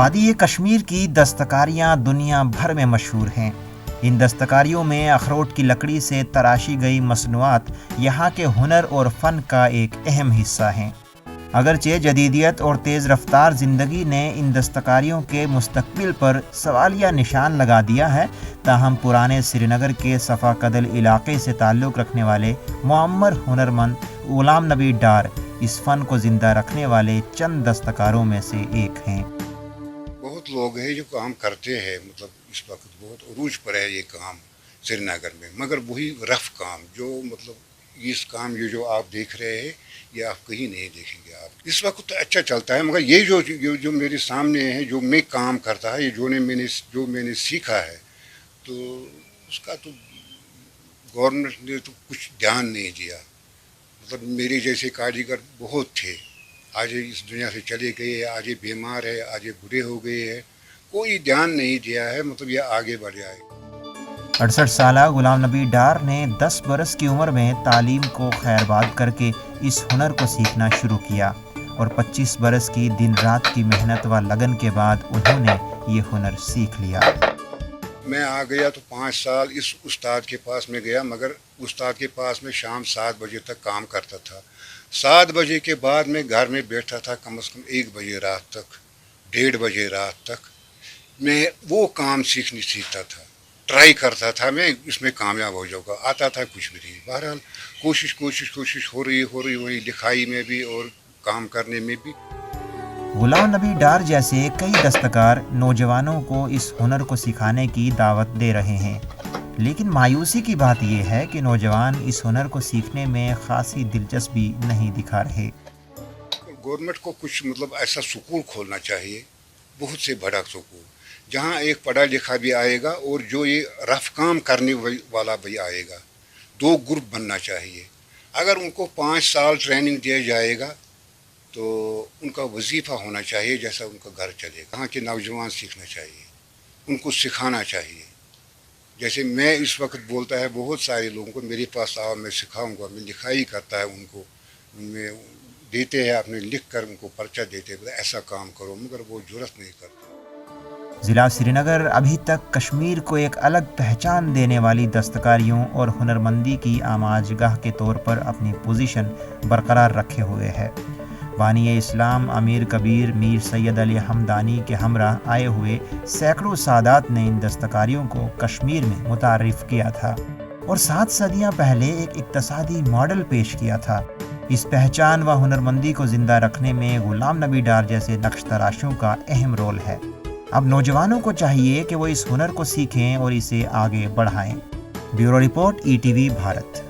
وادی کشمیر کی دستکاریاں دنیا بھر میں مشہور ہیں۔ ان دستکاریوں میں اخروٹ کی لکڑی سے تراشی گئی مصنوعات یہاں کے ہنر اور فن کا ایک اہم حصہ ہیں۔ اگرچہ جدیدیت اور تیز رفتار زندگی نے ان دستکاریوں کے مستقبل پر سوالیہ نشان لگا دیا ہے، تاہم پرانے سری نگر کے صفا قدل علاقے سے تعلق رکھنے والے معمر ہنرمند غلام نبی ڈار اس فن کو زندہ رکھنے والے چند دستکاروں میں سے ایک ہیں۔ بہت لوگ ہیں جو کام کرتے ہیں، اس وقت بہت عروج پر ہے یہ کام سری نگر میں، مگر وہی رف کام جو اس کام یہ جو آپ دیکھ رہے ہیں یہ آپ کہیں نہیں دیکھیں گے۔ آپ اس وقت اچھا چلتا ہے، مگر یہ جو میرے سامنے ہے، جو میں کام کرتا ہے، یہ جو میں نے سیکھا ہے، تو اس کا تو گورنمنٹ نے تو کچھ دھیان نہیں دیا۔ میرے جیسے کاریگر بہت تھے، آج اس دنیا سے چلے گئے، آج بیمار ہے، آج بوڑھے ہو گئے ہیں، کوئی دھیان نہیں دیا ہے، یہ آگے بڑھ جائے۔ 68 سالہ غلام نبی ڈار نے 10 برس کی عمر میں تعلیم کو خیرباد کر کے اس ہنر کو سیکھنا شروع کیا اور 25 برس کی دن رات کی محنت و لگن کے بعد انہوں نے یہ ہنر سیکھ لیا۔ میں آ گیا تو 5 سال اس استاد کے پاس میں گیا، مگر استاد کے پاس میں شام 7 بجے تک کام کرتا تھا۔ 7 بجے کے بعد میں گھر میں بیٹھا تھا کم از کم 1 بجے رات تک، 1:30 بجے رات تک میں وہ کام سیکھتا تھا، ٹرائی کرتا تھا میں اس میں کامیاب ہو جاؤں گا، آتا تھا کچھ بھی نہیں۔ بہرحال کوشش ہو رہی لکھائی میں بھی اور کام کرنے میں بھی۔ غلام نبی ڈار جیسے کئی دستکار نوجوانوں کو اس ہنر کو سکھانے کی دعوت دے رہے ہیں، لیکن مایوسی کی بات یہ ہے کہ نوجوان اس ہنر کو سیکھنے میں خاصی دلچسپی نہیں دکھا رہے۔ گورنمنٹ کو کچھ ایسا سکول کھولنا چاہیے، بہت سے بڑا سکول، جہاں ایک پڑھا لکھا بھی آئے گا اور جو یہ رف کام کرنے والا بھی آئے گا، 2 گروپ بننا چاہیے۔ اگر ان کو 5 سال ٹریننگ دیا جائے گا تو ان کا وظیفہ ہونا چاہیے، جیسا ان کا گھر چلے گا۔ وہاں کے نوجوان سیکھنا چاہیے، ان کو سکھانا چاہیے۔ جیسے میں اس وقت بولتا ہے بہت سارے لوگوں کو میرے پاس آؤ، میں سکھاؤں گا، میں لکھائی کرتا ہے ان کو، میں دیتے ہیں اپنے لکھ کر ان کو پرچہ دیتے ہیں ایسا کام کرو، مگر وہ جرأت نہیں کرتے۔ ضلع سری نگر ابھی تک کشمیر کو ایک الگ پہچان دینے والی دستکاریوں اور ہنرمندی کی آماج گاہ کے طور پر اپنی پوزیشن برقرار رکھے ہوئے ہے۔ بانی اسلام امیر کبیر میر سید علی حمدانی کے ہمراہ آئے ہوئے سینکڑوں سادات نے ان دستکاریوں کو کشمیر میں متعارف کیا تھا اور 7 صدیاں پہلے ایک اقتصادی ماڈل پیش کیا تھا۔ اس پہچان و ہنرمندی کو زندہ رکھنے میں غلام نبی ڈار جیسے نقش تراشوں کا اہم رول ہے۔ اب نوجوانوں کو چاہیے کہ وہ اس ہنر کو سیکھیں اور اسے آگے بڑھائیں۔ Bureau report ETV Bharat.